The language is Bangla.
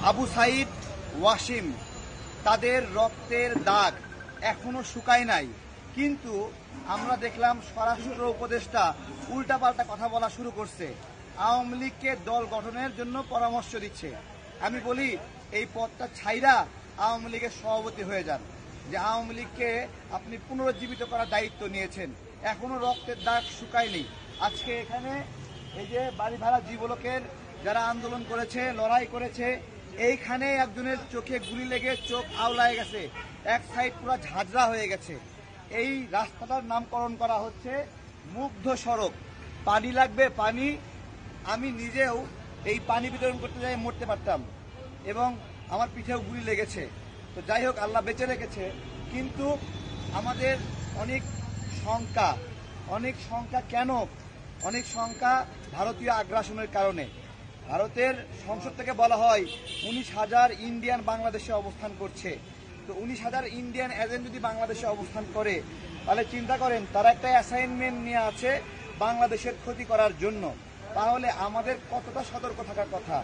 আবু সাইদ, ওয়াসিম, তাদের রক্তের দাগ এখনো শুকায় নাই, কিন্তু আমরা দেখলাম স্বরাষ্ট্র উপদেষ্টা উল্টাপাল্টা কথা বলা শুরু করছে, আওয়ামী লীগকে দল গঠনের জন্য পরামর্শ দিচ্ছে। আমি বলি এই পদটা ছাইরা আওয়ামী লীগের সভাপতি হয়ে যান, যে আওয়ামী লীগকে আপনি পুনরুজ্জীবিত করার দায়িত্ব নিয়েছেন, এখনো রক্তের দাগ শুকায়নি। আজকে এখানে এই যে বাড়ি ভাড়া যুবলোকের যারা আন্দোলন করেছে, লড়াই করেছে, এইখানে একজনের চোখে গুলি লেগে চোখ আওলায় গেছে, এক সাইড পুরো ঝাঁঝরা হয়ে গেছে। এই রাস্তাটার নামকরণ করা হচ্ছে মুগ্ধ সড়ক। পানি লাগবে, পানি। আমি নিজেও এই পানি বিতরণ করতে যাই মরতে পারতাম, এবং আমার পিঠেও গুলি লেগেছে। তো যাই হোক, আল্লাহ বেঁচে রেখেছে। কিন্তু আমাদের অনেক শঙ্কা কেন? অনেক শঙ্কা ভারতীয় আগ্রাসনের কারণে। ভারতের সংসদ থেকে বলা হয় 19,000 ইন্ডিয়ান বাংলাদেশে অবস্থান করছে। তো 19,000 ইন্ডিয়ান এজেন্ট যদি বাংলাদেশে অবস্থান করে, তাহলে চিন্তা করেন তারা একটা অ্যাসাইনমেন্ট নিয়ে আছে বাংলাদেশের ক্ষতি করার জন্য। তাহলে আমাদের কতটা সতর্ক থাকার কথা।